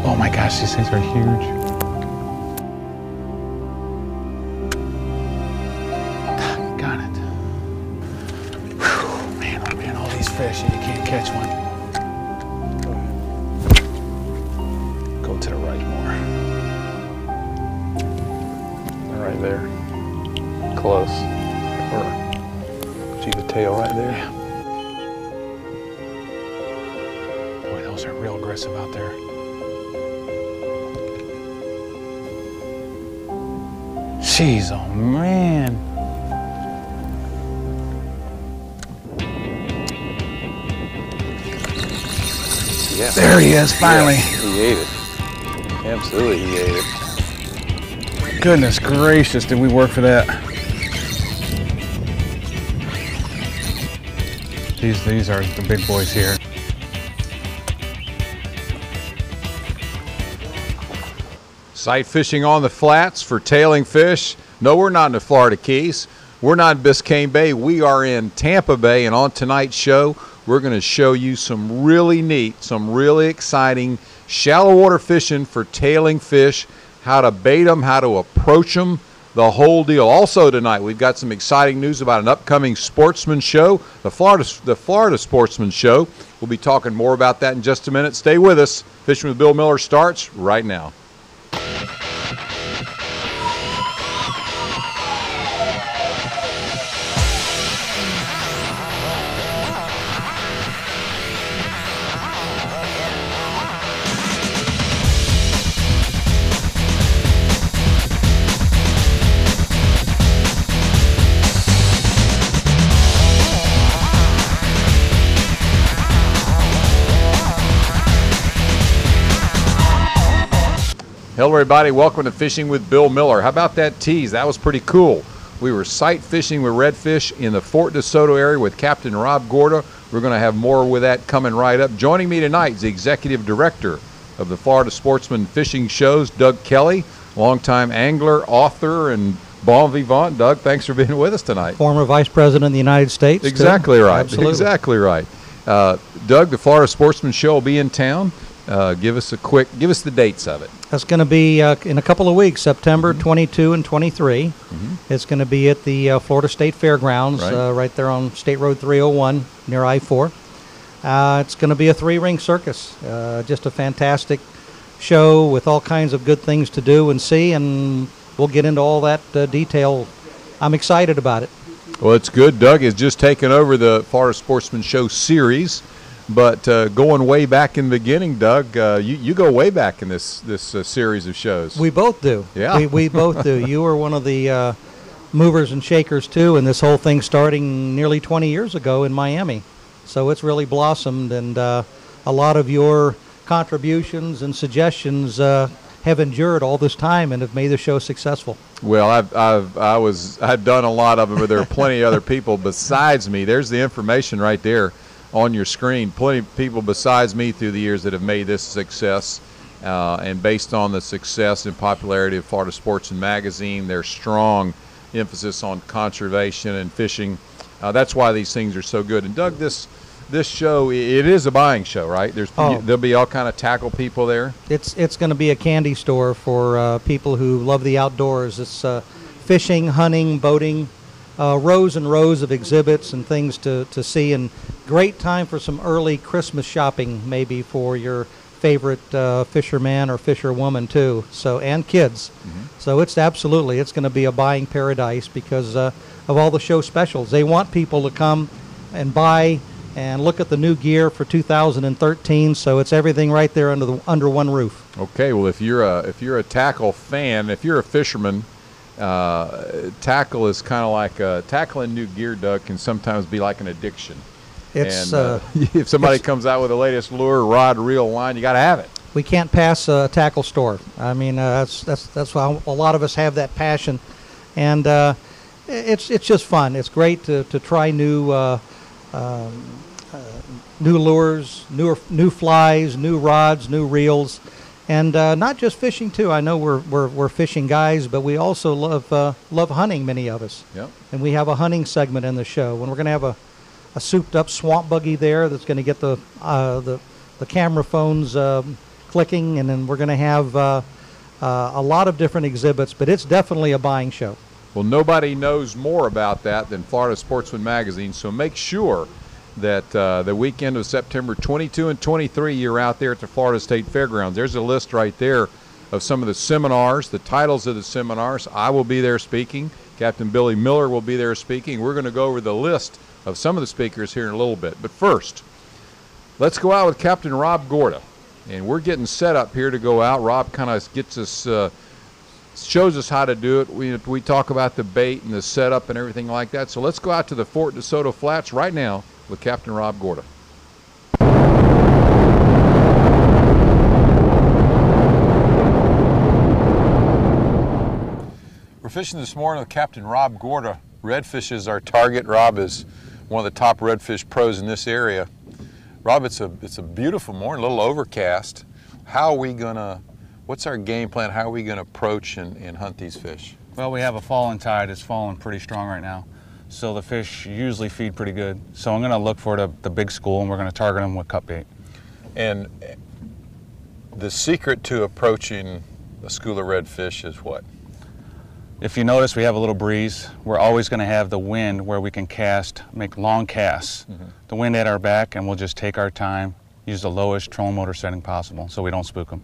Oh my gosh, these things are huge. Got it. Whew, man, oh man, all these fish and you can't catch one. Go to the right more. They're right there. Close. Or see the tail right there? Yeah. Boy, those are real aggressive out there. Jeez, oh man. Yeah. There he is, finally. Yeah, he ate it. Absolutely, he ate it. Goodness gracious, did we work for that? These are the big boys here. Sight fishing on the flats for tailing fish. No, we're not in the Florida Keys. We're not in Biscayne Bay. We are in Tampa Bay, and on tonight's show, we're going to show you some really neat, some really exciting shallow water fishing for tailing fish, how to bait them, how to approach them, the whole deal. Also tonight, we've got some exciting news about an upcoming Sportsman show, the Florida Sportsman show. We'll be talking more about that in just a minute. Stay with us. Fishing with Bill Miller starts right now. Hello everybody, welcome to Fishing with Bill Miller. How about that tease? That was pretty cool. We were sight fishing with redfish in the Fort DeSoto area with Captain Rob Gorta. We're going to have more with that coming right up. Joining me tonight is the Executive Director of the Florida Sportsman Fishing Shows, Doug Kelly, longtime angler, author, and bon vivant. Doug, thanks for being with us tonight. Former Vice President of the United States. Exactly right. Absolutely. Exactly right. Doug, the Florida Sportsman Show will be in town. Give us the dates of it. That's going to be in a couple of weeks, September 22 and 23. It's going to be at the Florida State Fairgrounds, right there on State Road 301 near I-4. It's going to be a three-ring circus, just a fantastic show with all kinds of good things to do and see, and we'll get into all that detail. I'm excited about it. Well, it's good. Doug has just taken over the Florida Sportsman Show series. But going way back in the beginning, Doug, you go way back in this series of shows. We both do. Yeah. We both do. You were one of the movers and shakers, too, and this whole thing starting nearly 20 years ago in Miami. So it's really blossomed, and a lot of your contributions and suggestions have endured all this time and have made the show successful. Well, I've done a lot of them, but there are plenty of other people besides me. There's the information right there on your screen. Plenty of people besides me through the years that have made this success, and based on the success and popularity of Florida Sportsman Magazine, their strong emphasis on conservation and fishing. That's why these things are so good. And Doug, this show, it is a buying show, right? There'll be all kind of tackle people there. It's going to be a candy store for people who love the outdoors. It's fishing, hunting, boating, rows and rows of exhibits and things to see, and great time for some early Christmas shopping, maybe for your favorite fisherman or fisherwoman too. So, and kids. So it's going to be a buying paradise because of all the show specials. They want people to come and buy and look at the new gear for 2013. So it's everything right there under one roof. Okay, well if you're a tackle fan, if you're a fisherman, tackle is kind of like tackling new gear, Doug, can sometimes be like an addiction. It's if somebody comes out with the latest lure, rod, reel, line, you got to have it. We can't pass a tackle store. I mean, that's why a lot of us have that passion, and it's just fun. It's great to try new lures, new flies, new rods, new reels. And not just fishing too. I know we're fishing guys, but we also love hunting. Many of us. Yep. And we have a hunting segment in the show. And we're going to have a souped-up swamp buggy there that's going to get the camera phones clicking, and then we're going to have a lot of different exhibits, but it's definitely a buying show. Well, nobody knows more about that than Florida Sportsman Magazine, so make sure that the weekend of September 22 and 23 you're out there at the Florida State Fairgrounds. There's a list right there of some of the seminars, the titles of the seminars. I will be there speaking. Captain Billy Miller will be there speaking. We're going to go over the list of some of the speakers here in a little bit. But first, let's go out with Captain Rob Gorta. And we're getting set up here to go out. Rob kind of gets us, shows us how to do it. We talk about the bait and the setup and everything like that. So let's go out to the Fort DeSoto Flats right now with Captain Rob Gorta. We're fishing this morning with Captain Rob Gorta. Redfish is our target. Rob is one of the top redfish pros in this area. Rob, it's a beautiful morning, a little overcast. How are we gonna, what's our game plan? How are we gonna approach and hunt these fish? Well, we have a falling tide. It's falling pretty strong right now. So the fish usually feed pretty good. So I'm gonna look for the big school, and we're gonna target them with cut bait. And the secret to approaching a school of redfish is what? If you notice, we have a little breeze. We're always going to have the wind where we can cast, make long casts. The wind at our back, and we'll just take our time, use the lowest trolling motor setting possible so we don't spook them.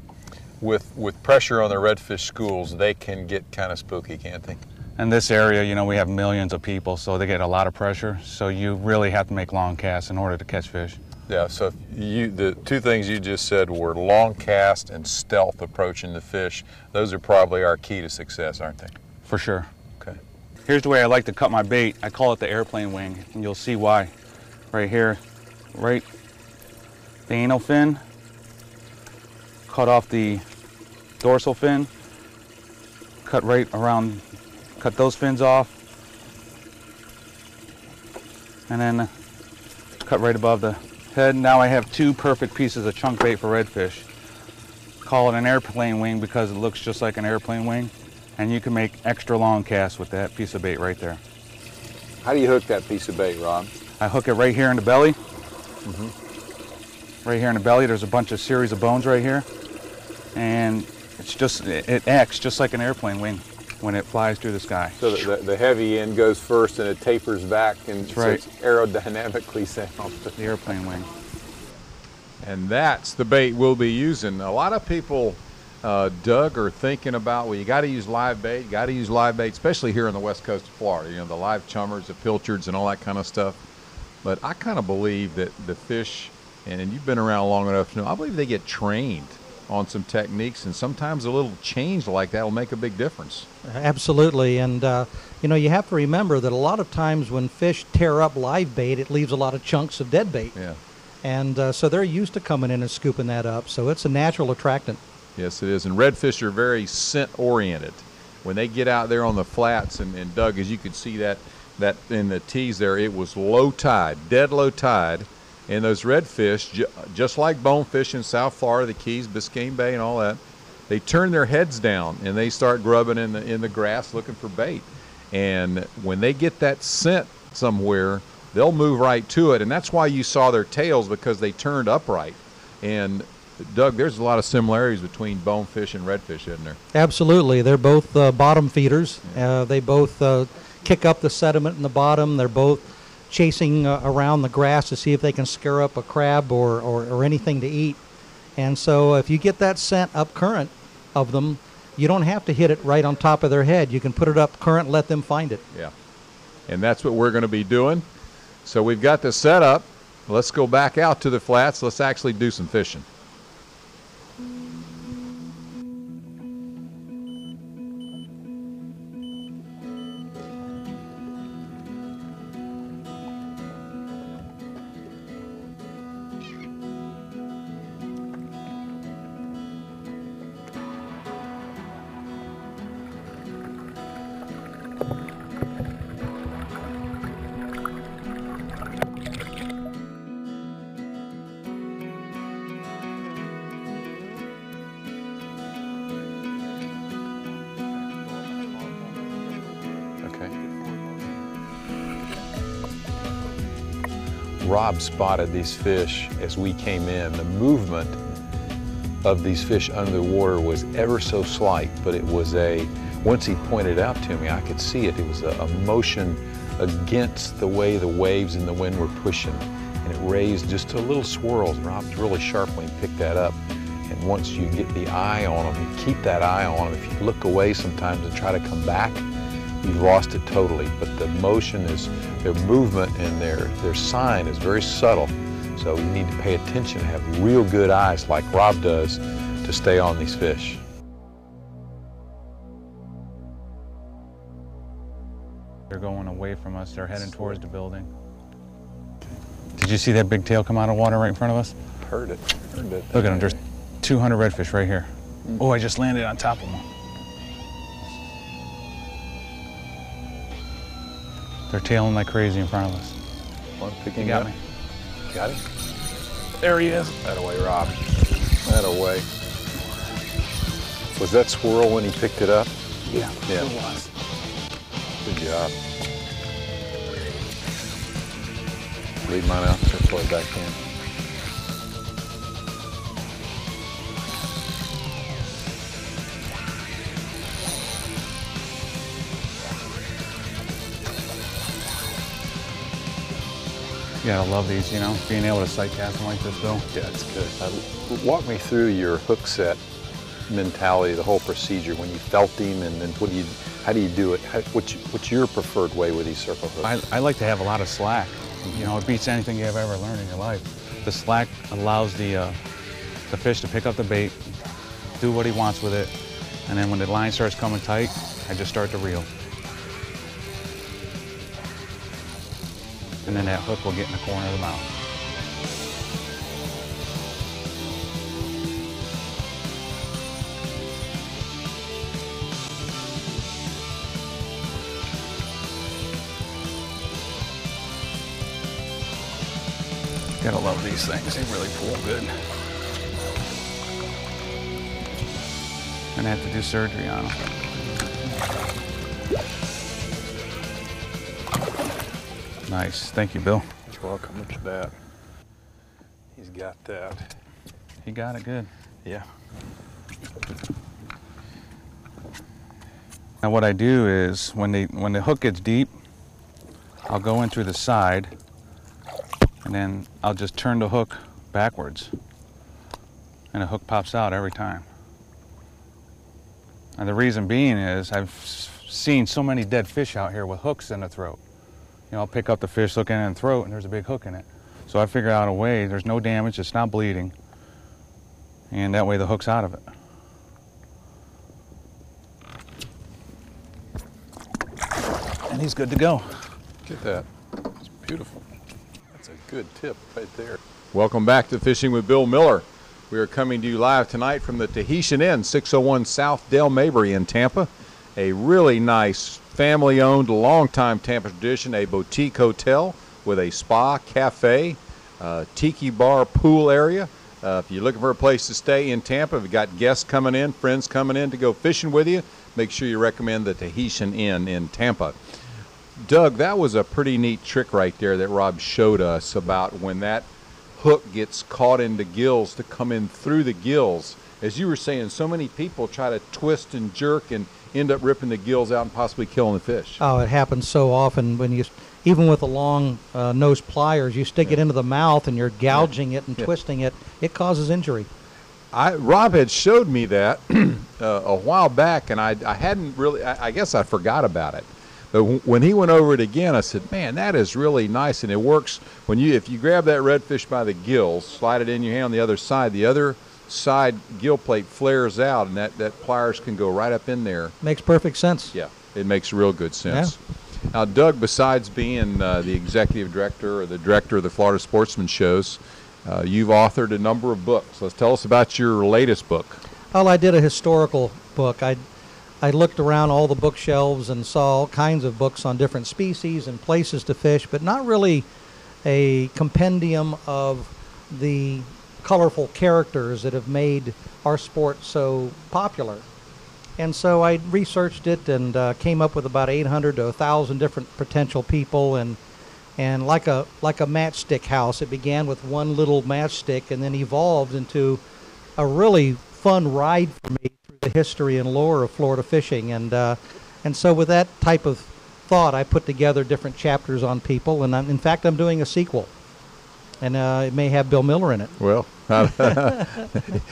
With pressure on the redfish schools, they can get kind of spooky, can't they? In this area, you know, we have millions of people, so they get a lot of pressure. So you really have to make long casts in order to catch fish. Yeah, so the two things you just said were long cast and stealth approaching the fish. Those are probably our key to success, aren't they? For sure. Okay. Here's the way I like to cut my bait. I call it the airplane wing, and you'll see why. Right here, right, the anal fin, cut off the dorsal fin, cut right around, cut those fins off, and then cut right above the head. Now I have two perfect pieces of chunk bait for redfish. Call it an airplane wing because it looks just like an airplane wing. And you can make extra long casts with that piece of bait right there. How do you hook that piece of bait, Rob? I hook it right here in the belly. Right here in the belly, there's a bunch of series of bones right here. And it acts just like an airplane wing when it flies through the sky. So the heavy end goes first and it tapers back, and that's right. So it's aerodynamically sound. The airplane wing. And that's the bait we'll be using. A lot of people, Doug, are thinking about, well, you got to use live bait, especially here on the west coast of Florida, you know, the live chummers, the pilchards, and all that kind of stuff. But I kind of believe that the fish, and you've been around long enough to know, I believe they get trained on some techniques, and sometimes a little change like that will make a big difference. Absolutely, and you know, you have to remember that a lot of times when fish tear up live bait, it leaves a lot of chunks of dead bait. Yeah. And so they're used to coming in and scooping that up, so it's a natural attractant. Yes, it is. And redfish are very scent-oriented. When they get out there on the flats, and Doug, as you could see that in the tees there, it was low tide, dead low tide. And those redfish, just like bonefish in South Florida, the Keys, Biscayne Bay, and all that, they turn their heads down and they start grubbing in the grass looking for bait. And when they get that scent somewhere, they'll move right to it. And that's why you saw their tails, because they turned upright. And Doug, there's a lot of similarities between bonefish and redfish, isn't there? Absolutely. They're both bottom feeders. They both kick up the sediment in the bottom. They're both chasing around the grass to see if they can scare up a crab or anything to eat. And so if you get that scent up current of them, you don't have to hit it right on top of their head. You can put it up current, let them find it. Yeah. And that's what we're going to be doing. So we've got the setup. Let's go back out to the flats. Let's actually do some fishing. Rob spotted these fish as we came in. The movement of these fish under the water was ever so slight, but it was once he pointed out to me, I could see it. It was a motion against the way the waves and the wind were pushing. And it raised just a little swirls. Rob was really sharp when he picked that up. And once you get the eye on them, you keep that eye on them. If you look away sometimes and try to come back, you've lost it totally. But the motion is, their movement and their sign is very subtle. So you need to pay attention and have real good eyes like Rob does to stay on these fish. They're going away from us. They're heading towards the building. Did you see that big tail come out of water right in front of us? Heard it. Look at them. There's 200 redfish right here. Oh, I just landed on top of them. They're tailing like crazy in front of us. One picking You got up. me. Got him? There he is. That away, Rob. That away. Was that swirl when he picked it up? Yeah, Yeah. it was. Good job. Leave mine out there, pull it back in. You gotta love these, you know, being able to sight cast them like this, Bill. Yeah, it's good. Walk me through your hook set mentality, the whole procedure when you felt him, and then how do you do it? What's your preferred way with these circle hooks? I like to have a lot of slack. You know, it beats anything you've ever learned in your life. The slack allows the fish to pick up the bait, do what he wants with it, and then when the line starts coming tight, I just start to reel. And then that hook will get in the corner of the mouth. Gotta love these things, they really pull good. Gonna have to do surgery on them. Nice, thank you, Bill. You're welcome. Look at that. He's got that. He got it good. Yeah. Now what I do is, when the hook gets deep, I'll go in through the side, and then I'll just turn the hook backwards, and the hook pops out every time. And the reason being is, I've seen so many dead fish out here with hooks in the throat. You know, I'll pick up the fish, look in the throat, and there's a big hook in it. So I figure out a way, there's no damage, it's not bleeding, and that way the hook's out of it. And he's good to go. Look at that. It's beautiful. That's a good tip right there. Welcome back to Fishing with Bill Miller. We are coming to you live tonight from the Tahitian Inn, 601 South Dale Mabry in Tampa. A really nice family-owned, long-time Tampa tradition, a boutique hotel with a spa, cafe, tiki bar, pool area. If you're looking for a place to stay in Tampa, if you've got guests coming in, friends coming in to go fishing with you, make sure you recommend the Tahitian Inn in Tampa. Doug, that was a pretty neat trick right there that Rob showed us about when that hook gets caught in the gills to come in through the gills. As you were saying, so many people try to twist and jerk and end up ripping the gills out and possibly killing the fish. Oh, it happens so often when you, even with the long nose pliers, you stick it into the mouth and you're gouging it and twisting it. It causes injury. Rob had showed me that a while back, and I hadn't really, I guess I forgot about it. But when he went over it again, I said, man, that is really nice, and it works when if you grab that redfish by the gills, slide it in your hand on the other side gill plate flares out, and that pliers can go right up in there. Makes perfect sense. Yeah, it makes real good sense. Yeah. Now, Doug, besides being the executive director or the director of the Florida Sportsman shows, you've authored a number of books. Let's tell us about your latest book. Well, I did a historical book. I looked around all the bookshelves and saw all kinds of books on different species and places to fish, but not really a compendium of the colorful characters that have made our sport so popular. And so I researched it and came up with about 800 to 1,000 different potential people, and like a matchstick house, it began with one little matchstick and then evolved into a really fun ride for me through the history and lore of Florida fishing. And so with that type of thought, I put together different chapters on people, and in fact, I'm doing a sequel. And it may have Bill Miller in it. Well,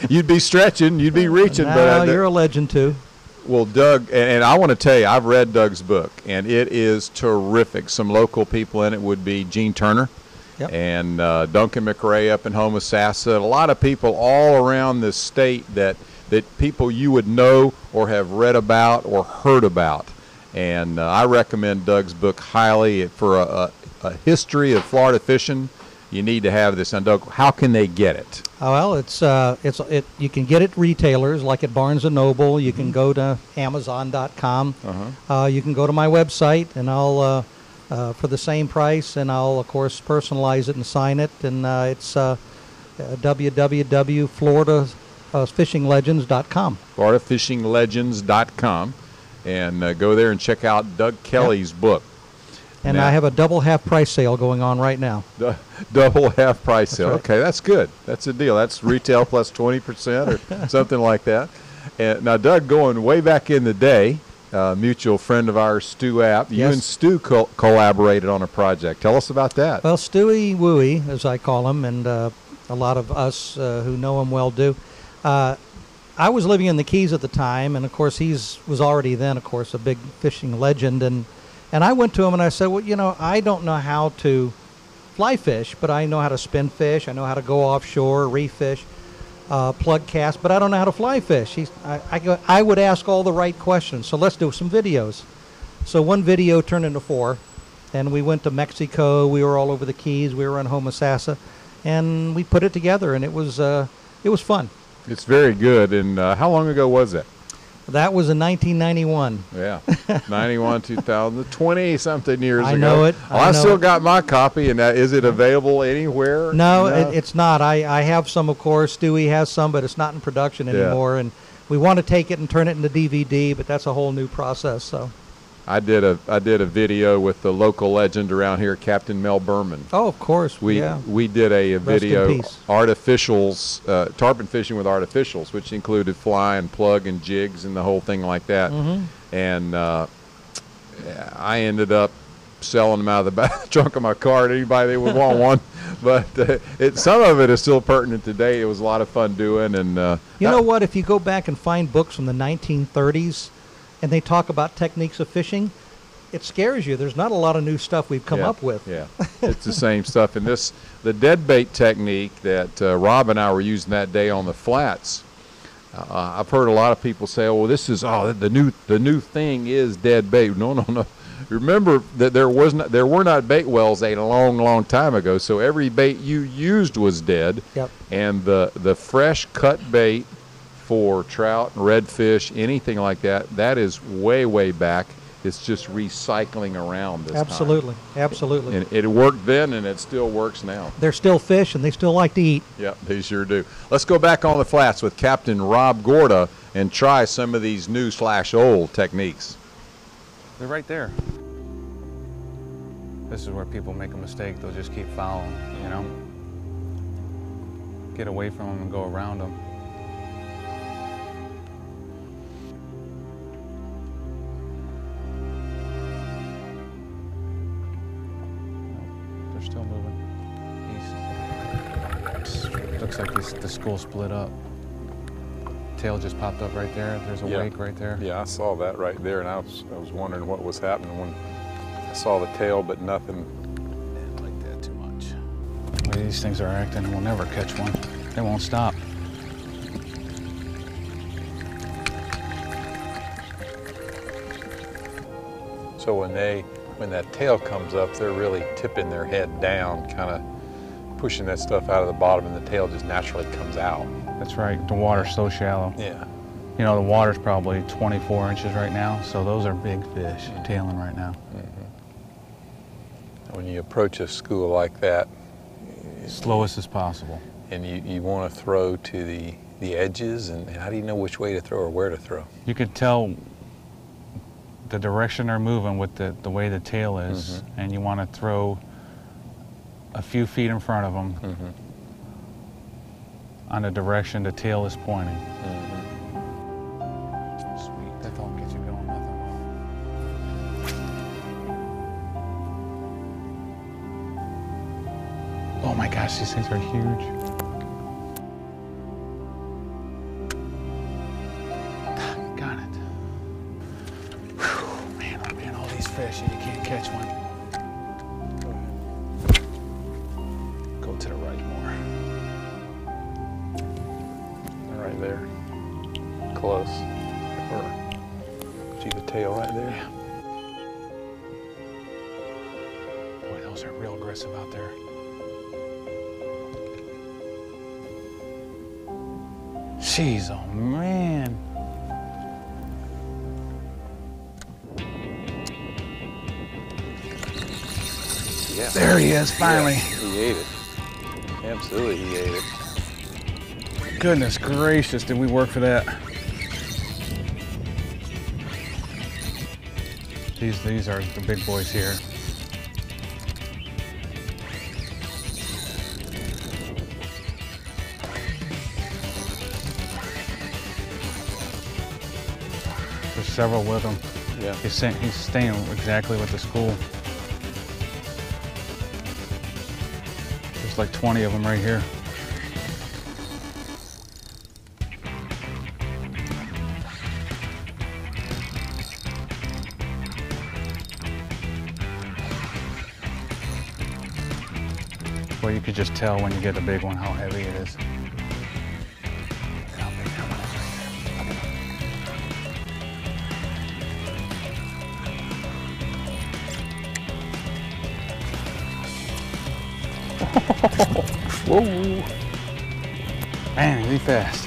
you'd be stretching, you'd be reaching. No, you're a legend too. Well, Doug, and I want to tell you, I've read Doug's book, and it is terrific. Some local people in it would be Gene Turner. Yep. And Duncan McRae up in Homosassa. A lot of people all around this state that people you would know or have read about or heard about. And I recommend Doug's book highly for a history of Florida fishing. You need to have this. And Doug, how can they get it? Well, you can get it retailers like at Barnes & Noble. You can go to Amazon.com. You can go to my website, and I'll for the same price, and I'll of course personalize it and sign it. And it's www.floridafishinglegends.com. FloridaFishingLegends.com, and go there and check out Doug Kelly's book. And now, I have a double half price sale going on right now. Double half price sale. Right. Okay, that's good. That's a deal. That's retail plus 20% or something like that. And now, Doug, going way back in the day, mutual friend of ours, Stu App, you and Stu collaborated on a project. Tell us about that. Well, Stewie Wooey, as I call him, and a lot of us who know him well do. I was living in the Keys at the time, and of course he was already then, of course, a big fishing legend. And I went to him and I said, well, you know, I don't know how to fly fish, but I know how to spin fish. I know how to go offshore, reef fish, plug cast, but I don't know how to fly fish. I would ask all the right questions, so let's do some videos. So one video turned into 4, and we went to Mexico. We were all over the Keys. We were in Homosassa, and we put it together, and it was fun. It's very good. And how long ago was it? That was in 1991. Yeah, 91, 2000, 20-something years ago. I know it. I still got my copy, and is it available anywhere? No, it's not. I have some, of course. Stewie has some, but it's not in production anymore. And we want to take it and turn it into DVD, but that's a whole new process. So, I did a video with the local legend around here, Captain Mel Berman. Oh, of course. We did a video, artificials, tarpon fishing with artificials, which included fly and plug and jigs and the whole thing like that. And I ended up selling them out of the back trunk of my car to anybody that would want one. But some of it is still pertinent today. It was a lot of fun doing. And you know what? If you go back and find books from the 1930s, and they talk about techniques of fishing, it scares you. There's not a lot of new stuff we've come up with. Yeah, it's the same stuff. And the dead bait technique that Rob and I were using that day on the flats, I've heard a lot of people say, "Oh, this is the new thing is dead bait." No. Remember that there were not bait wells a long time ago. So every bait you used was dead. Yep. And the fresh cut bait for trout and redfish, anything like that is way back. It's just recycling around this Absolutely. And it worked then, and it still works now. They're still fish, and they still like to eat. Yep, they sure do. Let's go back on the flats with Captain Rob Gorta and try some of these new/old techniques. They're right there. This is where people make a mistake. They'll just keep following, you know. Get away from them and go around them. Still moving east. Looks like the school split up. Tail just popped up right there. There's a wake right there. Yeah, I saw that right there, and I was wondering what was happening when I saw the tail, but nothing. Didn't like that too much. The way these things are acting, we'll never catch one. They won't stop. So when that tail comes up, they're really tipping their head down, kind of pushing that stuff out of the bottom, and the tail just naturally comes out. That's right. The water's so shallow. Yeah. You know, the water's probably 24 inches right now, so those are big fish tailing right now. When you approach a school like that, Slowest as possible. And you want to throw to the edges, and how do you know which way to throw or where to throw? You could tell the direction they're moving with the way the tail is, and you want to throw a few feet in front of them, on the direction the tail is pointing. Sweet. That don't get you going nothing. Oh my gosh, these things are huge. Got it. Whew, man, I'm getting all these fish and you can't catch one. Go to the right more. Right there. Close. Or see the tail right there? Yeah. Boy, those are real aggressive out there. Jeez, oh man. Yeah. There he is, finally. Yeah, he ate it. Absolutely, he ate it. Goodness gracious, did we work for that? These are the big boys here. There's several with him. Yeah. He's staying exactly with the school. There's like 20 of them right here. Well, you could just tell when you get a big one how heavy it is. Look how big that one is right there. Whoa! Man, really fast.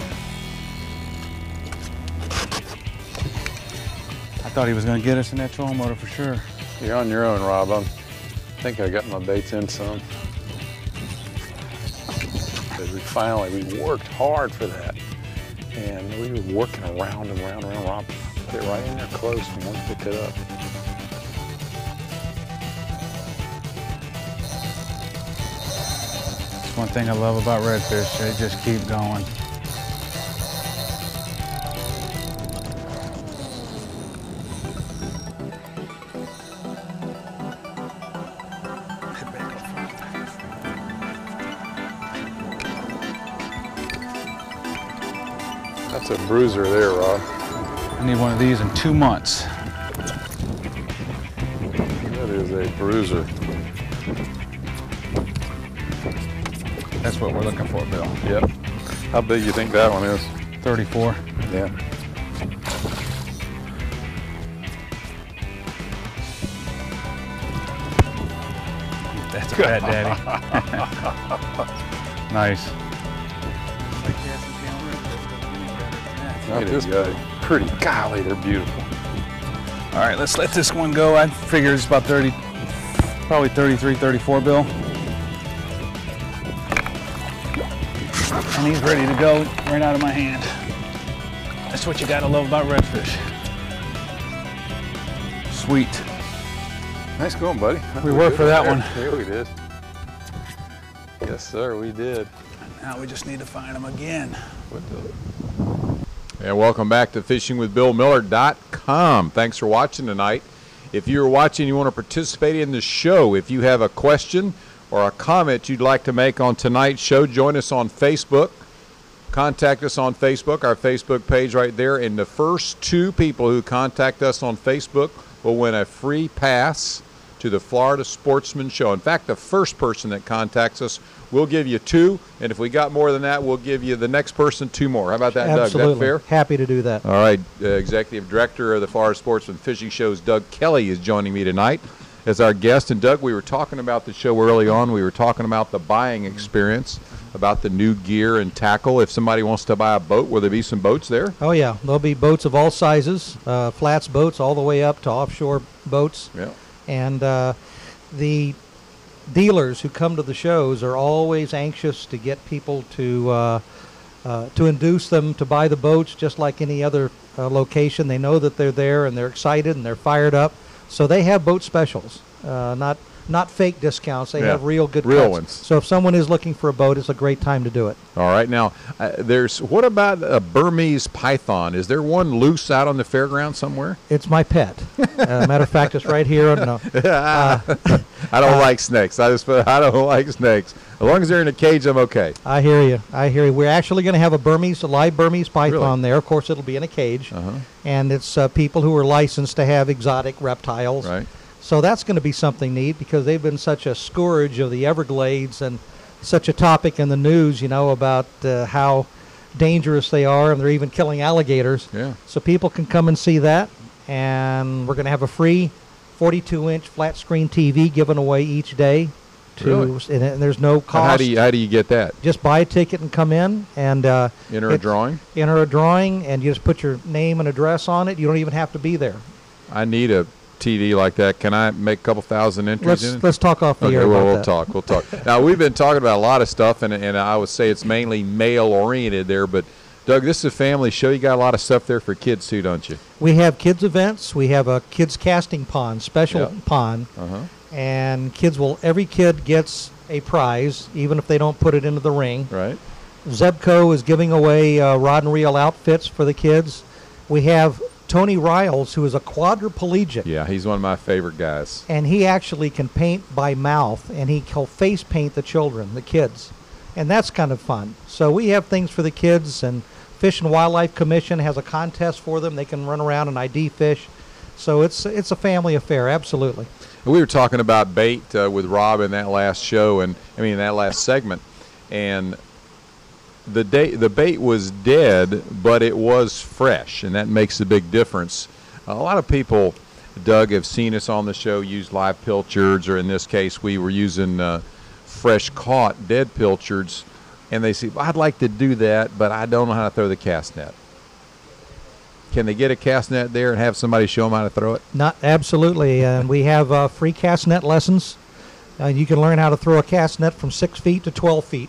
I thought he was going to get us in that trolling motor for sure. You're on your own, Rob. I think I got my baits in some. We worked hard for that. And we were working around and around and around. Rob put it right in there close and one picked it up. That's one thing I love about redfish. They just keep going. That's a bruiser there, Rob. I need one of these in 2 months. That is a bruiser. That's what we're looking for, Bill. Yep. How big do you think that one is? 34. Yeah. That's a bad daddy. Nice. Not this big. Pretty. Golly, they're beautiful. All right, let's let this one go. I figure it's about 30, probably 33, 34, Bill. And he's ready to go right out of my hand. That's what you gotta love about redfish. Sweet. Nice going, buddy. We worked for that one. Yeah, we did. Yes, sir, we did. Now we just need to find him again. And welcome back to fishingwithbillmiller.com. Thanks for watching tonight. If you're watching, you want to participate in the show. If you have a question or a comment you'd like to make on tonight's show, join us on Facebook. Contact us on Facebook, our Facebook page right there. And the first 2 people who contact us on Facebook will win a free pass to the Florida Sportsman Show. In fact, the first person that contacts us, we'll give you 2, and if we got more than that, we'll give you the next person 2 more. How about that, Absolutely. Doug? Is that fair? Happy to do that. All right. Executive Director of the Florida Sportsman Fishing Show's Doug Kelly is joining me tonight as our guest. And, Doug, we were talking about the show early on. We were talking about the buying experience, about the new gear and tackle. If somebody wants to buy a boat, will there be some boats there? Oh, yeah. There'll be boats of all sizes, flats boats all the way up to offshore boats. Yeah. And the dealers who come to the shows are always anxious to get people to induce them to buy the boats, just like any other location. They know that they're there and they're excited and they're fired up. So they have boat specials, not not fake discounts. They Yeah, have real good real cuts. ones. So if someone is looking for a boat, it's a great time to do it. All right. Now, what about a Burmese python? Is there one loose out on the fairground somewhere? It's my pet. Matter of fact, it's right here. I don't like snakes. I don't like snakes. As long as they're in a cage, I'm okay. I hear you. I hear you. We're actually going to have a live Burmese python Really? there. Of course, it'll be in a cage. Uh-huh. And it's people who are licensed to have exotic reptiles. Right. So that's going to be something neat because they've been such a scourge of the Everglades and such a topic in the news, about how dangerous they are, and they're even killing alligators. Yeah. So people can come and see that, and we're going to have a free 42-inch flat screen TV given away each day. Really? And there's no cost. How do you get that? Just buy a ticket and come in and Enter a drawing? Enter a drawing, and you just put your name and address on it. You don't even have to be there. I need a TV like that. Can I make a couple thousand entries in it? Let's talk off the Okay, air well, about we'll talk. Now, we've been talking about a lot of stuff, and I would say it's mainly male-oriented there, but Doug, this is a family show. You got a lot of stuff there for kids, too, don't you? We have kids events. We have a kids casting pond, special pond, Uh-huh. and every kid gets a prize, even if they don't put it into the ring. Right. Zebco is giving away rod and reel outfits for the kids. We have Tony Riles, who is a quadriplegic. Yeah, he's one of my favorite guys. And he actually can paint by mouth, and he'll face paint the children, the kids. And that's kind of fun. So we have things for the kids, and Fish and Wildlife Commission has a contest for them. They can run around and ID fish. So it's a family affair, absolutely. We were talking about bait with Rob in that last show, that last segment, and the bait was dead, but it was fresh, and that makes a big difference. A lot of people, Doug, have seen us on the show use live pilchards, or in this case, we were using fresh caught dead pilchards, and they say, I'd like to do that, but I don't know how to throw the cast net. Can they get a cast net there and have somebody show them how to throw it? Not absolutely, and we have free cast net lessons. You can learn how to throw a cast net from 6 feet to 12 feet,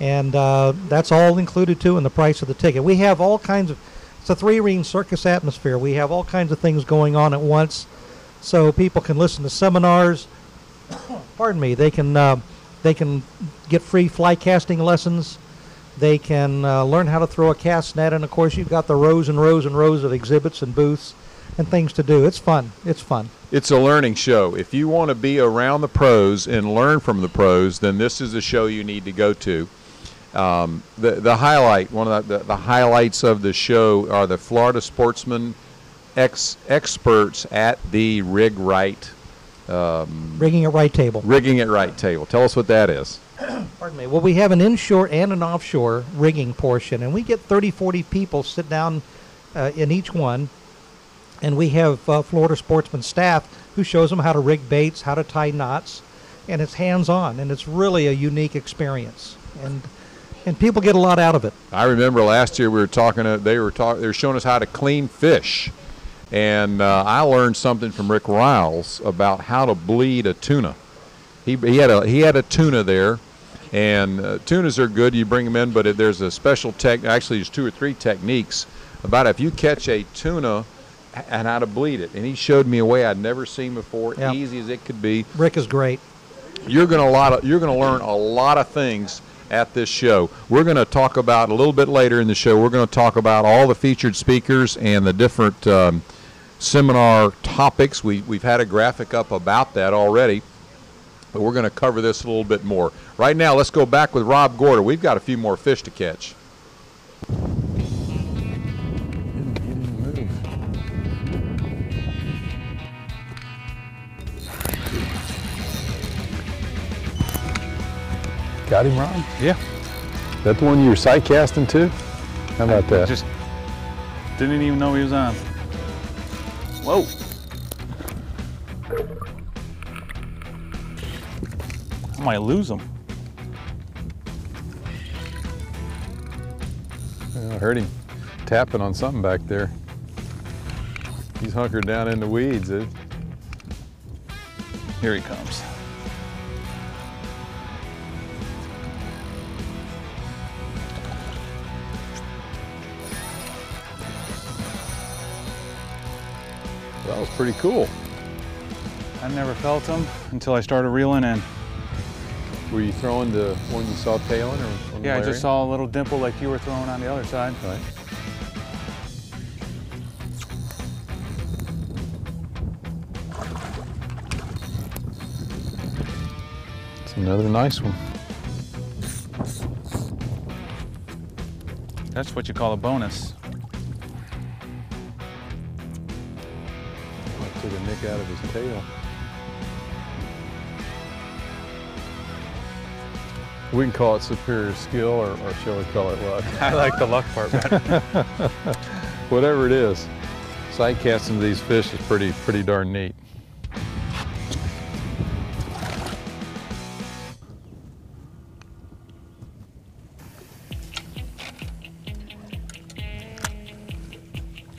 and that's all included too in the price of the ticket. We have all kinds of. It's a three-ring circus atmosphere. We have all kinds of things going on at once, so people can listen to seminars. Pardon me. They can get free fly casting lessons. They can learn how to throw a cast net, and of course you've got the rows and rows and rows of exhibits and booths and things to do. It's fun. It's fun. It's a learning show. If you want to be around the pros and learn from the pros, then this is a show you need to go to. The highlight, one of the highlights of the show are the Florida Sportsman experts at the Rigging It Right table. Rigging It Right table. Tell us what that is. Pardon me. Well, we have an inshore and an offshore rigging portion, and we get 30, 40 people sit down in each one, and we have Florida Sportsman staff who shows them how to rig baits, how to tie knots, and it's hands-on, and it's really a unique experience, and people get a lot out of it. I remember last year we were talking. They were showing us how to clean fish, and I learned something from Rick Riles about how to bleed a tuna. He had a tuna there. And tunas are good. You bring them in, but there's a special actually there's 2 or 3 techniques about if you catch a tuna and how to bleed it. And he showed me a way I'd never seen before, Yep. easy as it could be. Rick is great. You're going to learn a lot of things at this show. We're going to talk about a little bit later in the show. We're going to talk about all the featured speakers and the different seminar topics. We've had a graphic up about that already. But we're going to cover this a little bit more. Right now, let's go back with Rob Gorta. We've got a few more fish to catch. Got him, Ron? Yeah. That the one you were sight casting too? How about I that? just didn't even know he was on. Whoa. I might lose him. I heard him tapping on something back there. He's hunkered down in the weeds. Here he comes. That was pretty cool. I never felt them until I started reeling in. Were you throwing the one you saw tailing, or on Yeah, I Larry? just saw a little dimple like you were throwing on the other side. Right. It's another nice one. That's what you call a bonus. I took a nick out of his tail. We can call it superior skill, or shall we call it luck? I like the luck part better. Whatever it is, sight casting these fish is pretty darn neat.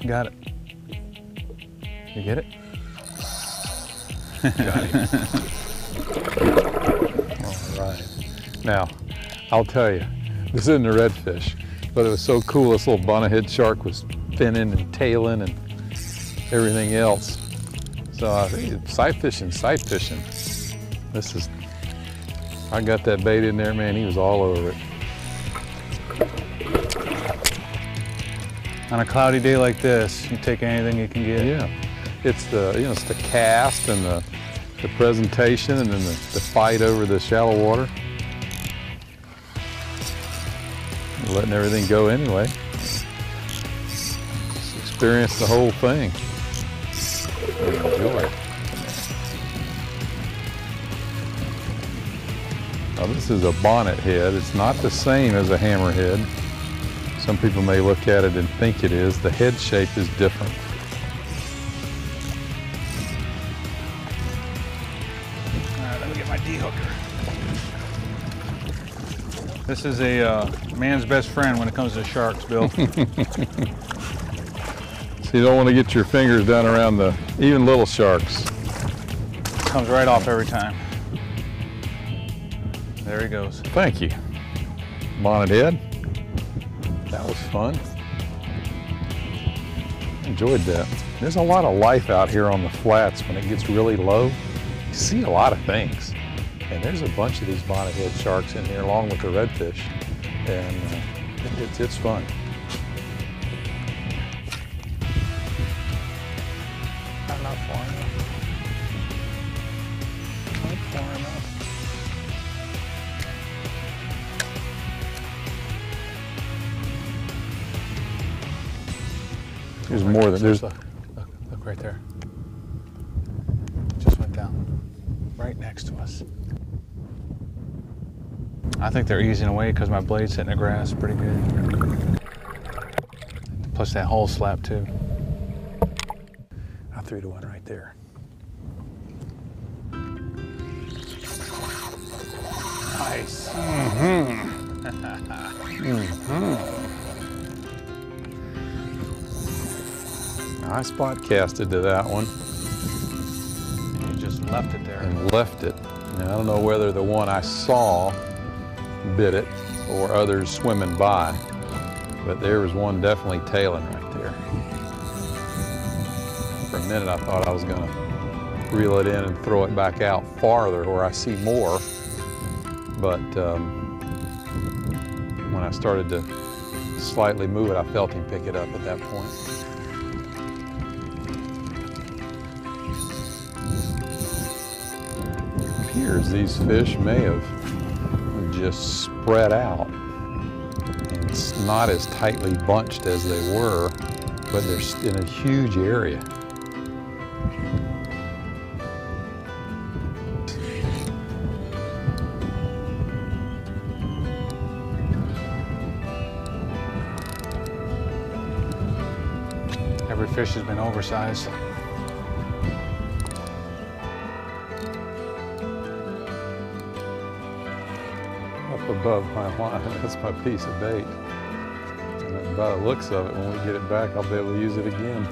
Got it. You get it? All right. Now, I'll tell you, this isn't a redfish, but it was so cool. This little bonnethead shark was finning and tailing and everything else. So I think sight fishing. This is, I got that bait in there, man. He was all over it. On a cloudy day like this, you take anything you can get. Yeah, it's the it's the cast and the presentation, and then the fight over the shallow water. You're letting everything go anyway. Just experience the whole thing. Enjoy it. Now this is a bonnet head. It's not the same as a hammerhead. Some people may look at it and think it is. The head shape is different. All right, let me get my D-hooker. This is a man's best friend when it comes to sharks, Bill. So you don't want to get your fingers down around the even little sharks. Comes right off every time. There he goes. Thank you. Bonnet head. That was fun. Enjoyed that. There's a lot of life out here on the flats when it gets really low. You see a lot of things. And there's a bunch of these bonnethead sharks in here along with the redfish. And it's fun. I'm not far enough. Not far enough. There's more than there's. Look right there. Just went down. Right next to us. I think they're easing away because my blade's hitting the grass pretty good. Plus that hole slap too. I threw the one right there. Nice. I spot casted to that one And you just left it there. and left it. Now I don't know whether the one I saw bit it or others swimming by, but there was one definitely tailing right there. For a minute I thought I was going to reel it in and throw it back out farther where I see more, but when I started to slightly move it, I felt him pick it up at that point. It appears these fish may have just spread out. And it's not as tightly bunched as they were, but they're in a huge area. Every fish has been oversized. Up above my line, that's my piece of bait. And by the looks of it, when we get it back, I'll be able to use it again.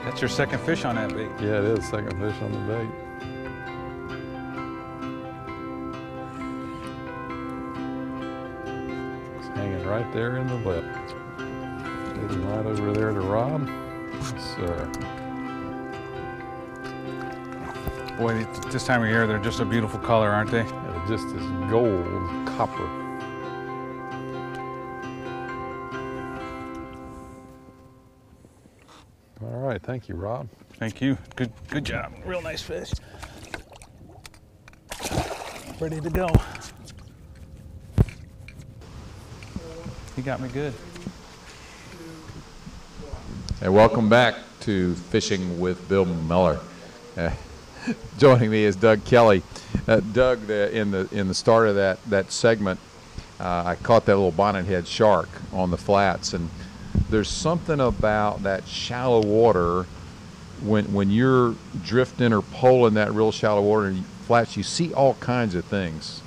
That's your second fish on that bait. Yeah, it is second fish on the bait. It's hanging right there in the lip. Heading right over there to Rob. Yes, sir. Boy, this time of year, they're just a beautiful color, aren't they? Yeah, just this gold copper. All right, thank you, Rob. Thank you. Good job. Real nice fish. Ready to go. He got me good. Hey, welcome back to Fishing with Bill Miller. Joining me is Doug Kelly. Doug, in the start of that segment, I caught that little bonnethead shark on the flats, and there's something about that shallow water when you're drifting or poling that real shallow water in flats, you see all kinds of things.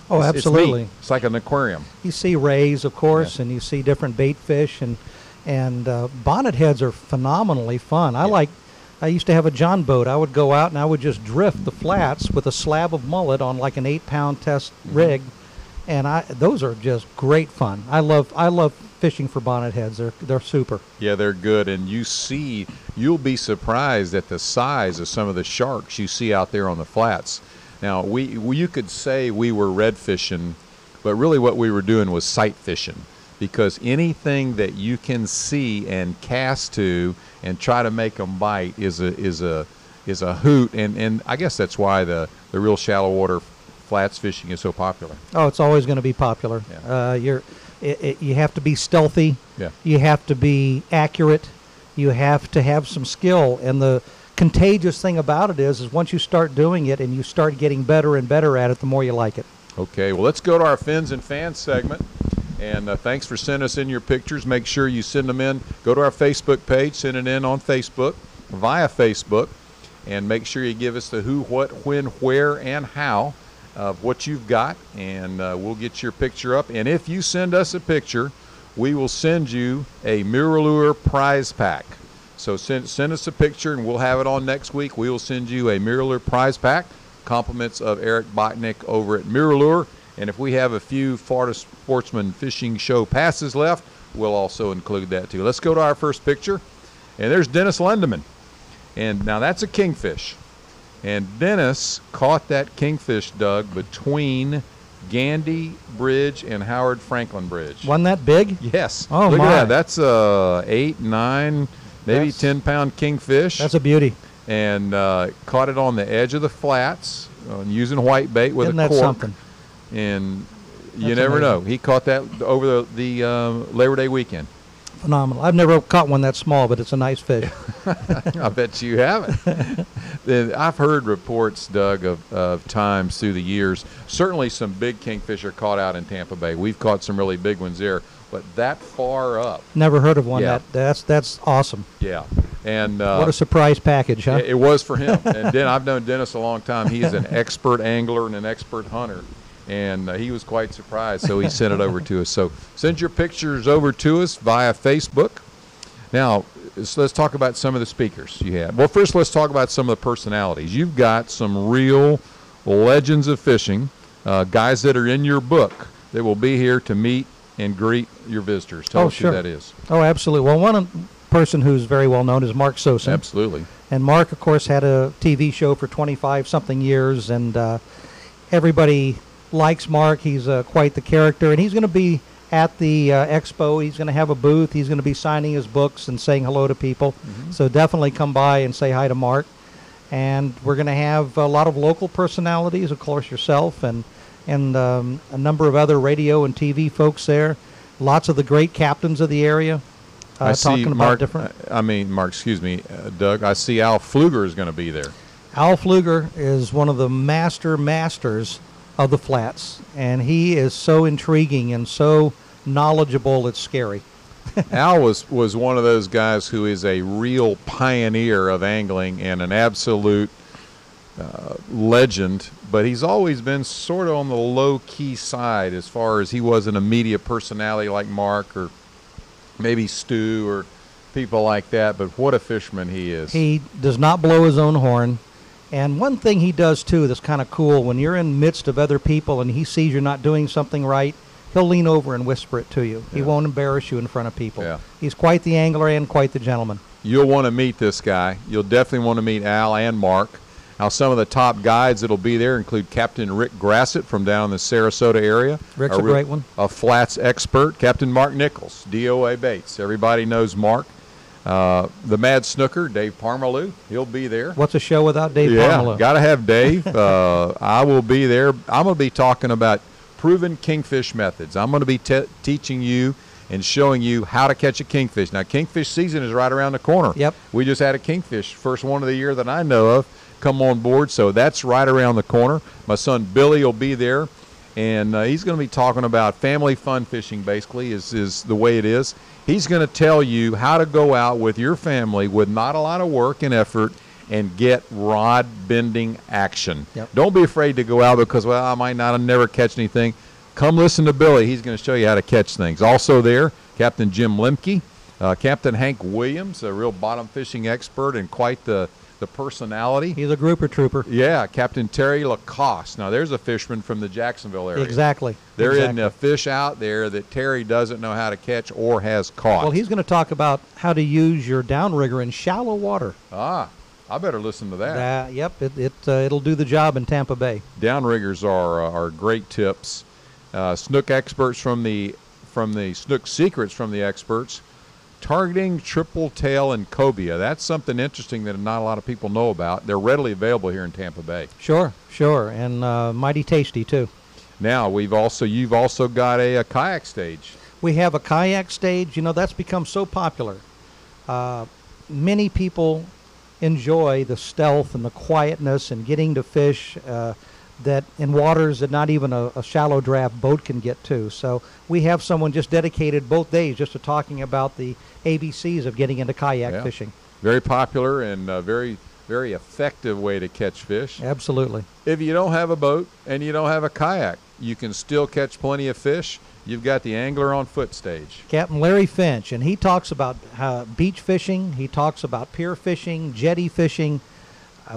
Oh, absolutely. It's like an aquarium. You see rays, of course, and you see different bait fish, and bonnetheads are phenomenally fun. I used to have a John boat. I would go out and I would just drift the flats with a slab of mullet on like an 8-pound test rig, and those are just great fun. I love fishing for bonnetheads. They're super. Yeah, they're good, and you'll be surprised at the size of some of the sharks you see out there on the flats. Now, you could say we were red fishing, but really what we were doing was sight fishing, because anything that you can see and cast to and try to make them bite is a hoot, and I guess that's why the real shallow water flats fishing is so popular. Oh, it's always going to be popular. Yeah. You have to be stealthy. Yeah. You have to be accurate. You have to have some skill, and the contagious thing about it is once you start doing it and you start getting better and better at it, the more you like it. Okay, well, let's go to our Fins and Fans segment. And thanks for sending us in your pictures. Make sure you send them in. Go to our Facebook page, send it in on Facebook, via Facebook, and make sure you give us the who, what, when, where, and how of what you've got, and we'll get your picture up. And if you send us a picture, we will send you a MirrOlure prize pack. So send us a picture, and we'll have it on next week. We will send you a MirrOlure prize pack, compliments of Eric Botnick over at MirrOlure. And if we have a few Florida Sportsman Fishing Show passes left, we'll also include that too. Let's go to our first picture. And there's Dennis Lindeman. And now that's a kingfish. And Dennis caught that kingfish, Doug, between Gandy Bridge and Howard Franklin Bridge. Wasn't that big? Yes. Oh, look my. at that. That's 8, 9, maybe 10-pound kingfish. That's a beauty. And caught it on the edge of the flats using white bait with Isn't a that cork. something? And you That's never amazing. know. He caught that over the Labor Day weekend. Phenomenal. I've never caught one that small, but it's a nice fish. I bet you haven't. Then I've heard reports, Doug, of times through the years. Certainly some big kingfish are caught out in Tampa Bay. We've caught some really big ones there. But that far up. Never heard of one. Yeah. That's awesome. Yeah. And What a surprise package, huh? it was for him. And I've known Dennis a long time. He's an expert angler and an expert hunter. And he was quite surprised, so he sent it over to us. So send your pictures over to us via Facebook. Now, let's talk about some of the speakers you have. Well, first, let's talk about some of the personalities. You've got some real legends of fishing, guys that are in your book that will be here to meet and greet your visitors. Tell us sure. who that is. Oh, absolutely. Well, one person who's very well known is Mark Sosin. Absolutely. And Mark, of course, had a TV show for 25-something years, and everybody likes Mark. He's quite the character, and he's going to be at the expo. He's going to have a booth. He's going to be signing his books and saying hello to people. Mm-hmm. So definitely come by and say hi to Mark. And we're going to have a lot of local personalities, of course, yourself, and a number of other radio and TV folks there. Lots of the great captains of the area. I see talking Mark, about different. Mark, excuse me, Doug. I see Al Pfluger is going to be there. Al Pfluger is one of the masters of the flats, and he is so intriguing and so knowledgeable it's scary. Al was one of those guys who is a real pioneer of angling and an absolute legend, but he's always been sort of on the low-key side as far as he wasn't a media personality like Mark or maybe Stu or people like that, but what a fisherman he is. He does not blow his own horn. And one thing he does, too, that's kind of cool, when you're in the midst of other people and he sees you're not doing something right, he'll lean over and whisper it to you. Yeah. He won't embarrass you in front of people. Yeah. He's quite the angler and quite the gentleman. You'll want to meet this guy. You'll definitely want to meet Al and Mark. Now, some of the top guides that'll be there include Captain Rick Grassett from down in the Sarasota area. Rick's a great one. A flats expert. Captain Mark Nichols, DOA Baits. Everybody knows Mark. The Mad Snooker, Dave Parmalu, he'll be there. What's a show without Dave Parmalu? Yeah, got to have Dave. I will be there. I'm going to be talking about proven kingfish methods. I'm going to be teaching you and showing you how to catch a kingfish. Now, kingfish season is right around the corner. Yep. We just had a kingfish, first one of the year that I know of, come on board, so that's right around the corner. My son Billy will be there, and he's going to be talking about family fun fishing, basically, is the way it is. He's going to tell you how to go out with your family with not a lot of work and effort and get rod bending action. Yep. Don't be afraid to go out because, well, I might not never catch anything. Come listen to Billy. He's going to show you how to catch things. Also there, Captain Jim Lemke, Captain Hank Williams, a real bottom fishing expert and quite the personality. He's a grouper trooper. Yeah, Captain Terry Lacoste. Now, there's a fisherman from the Jacksonville area. Exactly. There isn't a fish out there that Terry doesn't know how to catch or has caught. Well, he's going to talk about how to use your downrigger in shallow water. I better listen to that. Yep, it'll do the job in Tampa Bay. Downriggers are great tips. Snook experts from the Snook secrets from the experts. Targeting triple tail and cobia. That's something interesting that not a lot of people know about. They're readily available here in Tampa Bay. Sure, and mighty tasty too. Now you've also got a kayak stage. We have a kayak stage. You know, that's become so popular. Many people enjoy the stealth and the quietness and getting to fish that in waters that not even a shallow draft boat can get to. So we have someone just dedicated both days just to talking about the ABCs of getting into kayak fishing. Very popular and very, very effective way to catch fish. Absolutely. If you don't have a boat and you don't have a kayak, you can still catch plenty of fish. You've got the Angler on Foot stage. Captain Larry Finch, and he talks about beach fishing. He talks about pier fishing, jetty fishing,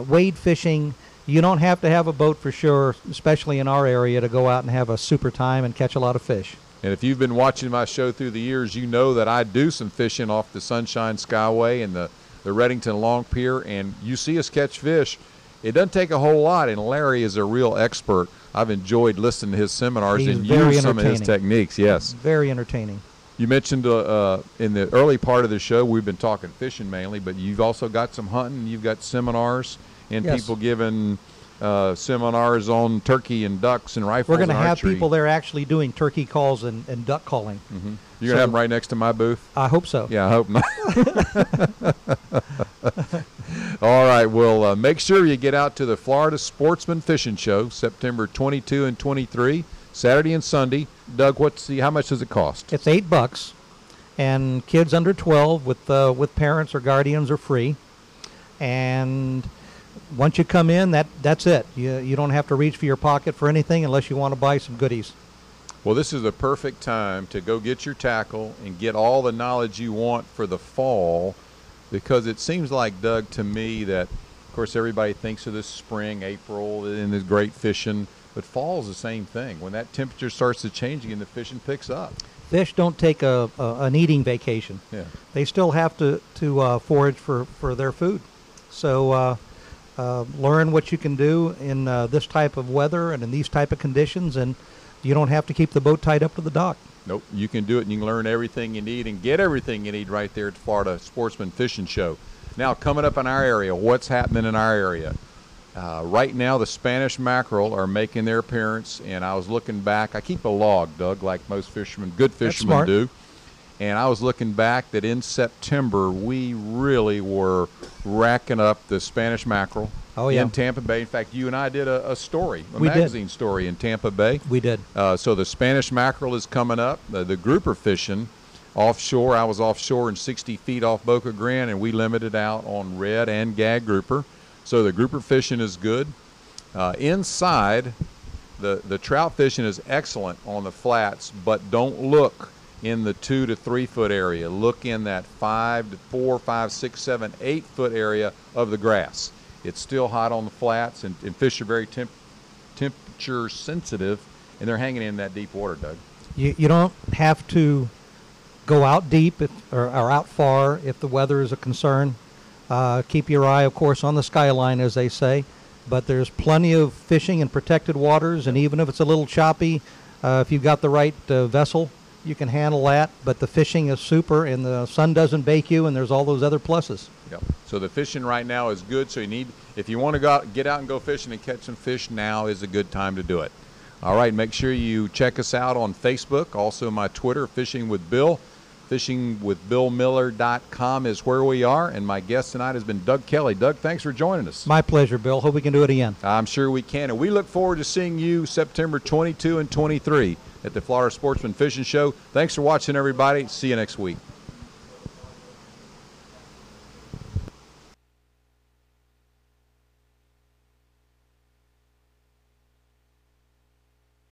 wade fishing. You don't have to have a boat for sure, especially in our area, to go out and have a super time and catch a lot of fish. And if you've been watching my show through the years, you know that I do some fishing off the Sunshine Skyway and the Reddington Long Pier, and you see us catch fish. It doesn't take a whole lot, and Larry is a real expert. I've enjoyed listening to his seminars and use some of his techniques. Yes. Very entertaining. You mentioned in the early part of the show, we've been talking fishing mainly, but you've also got some hunting. You've got seminars and people giving seminars on turkey and ducks and rifles. We're going to have people there actually doing turkey calls and duck calling. Mm-hmm. You're going to have them right next to my booth? I hope so. Yeah, I hope not. All right, well, make sure you get out to the Florida Sportsman Fishing Show, September 22 and 23, Saturday and Sunday. Doug, how much does it cost? It's $8, and kids under 12 with parents or guardians are free. And once you come in, that's it. You don't have to reach for your pocket for anything unless you want to buy some goodies. Well, this is the perfect time to go get your tackle and get all the knowledge you want for the fall, because it seems like, Doug, to me that, of course, everybody thinks of this spring, April, and this great fishing, but fall is the same thing. When that temperature starts to change again, the fishing picks up. Fish don't take an eating vacation. Yeah. They still have to forage for their food. So learn what you can do in this type of weather and in these type of conditions, and you don't have to keep the boat tied up to the dock. Nope, you can do it, and you can learn everything you need and get everything you need right there at the Florida Sportsman Fishing Show. Now, coming up in our area, what's happening in our area? Right now, the Spanish mackerel are making their appearance, and I was looking back. I keep a log, Doug, like most fishermen, good fishermen do. And I was looking back that in September, we really were racking up the Spanish mackerel in Tampa Bay. In fact, you and I did a magazine story in Tampa Bay. We did. So the Spanish mackerel is coming up. The grouper fishing offshore. I was offshore in 60 feet off Boca Grande, and we limited out on red and gag grouper. So the grouper fishing is good. Inside, the trout fishing is excellent on the flats, but don't look in the 2 to 3 foot area. Look in that 5 to 4, 5, 6, 7, 8 foot area of the grass. It's still hot on the flats, and fish are very temperature sensitive, and they're hanging in that deep water, Doug. You don't have to go out deep or out far if the weather is a concern. Keep your eye, of course, on the skyline, as they say. but there's plenty of fishing in protected waters, and even if it's a little choppy, if you've got the right vessel, you can handle that. But the fishing is super, and the sun doesn't bake you, and there's all those other pluses. Yep. So the fishing right now is good. So if you want to get out and go fishing and catch some fish, now is a good time to do it. All right, make sure you check us out on Facebook. Also my Twitter, Fishing with Bill. FishingWithBillMiller.com is where we are. And my guest tonight has been Doug Kelly. Doug, thanks for joining us. My pleasure, Bill. Hope we can do it again. I'm sure we can. And we look forward to seeing you September 22 and 23 at the Florida Sportsman Fishing Show. Thanks for watching, everybody. See you next week.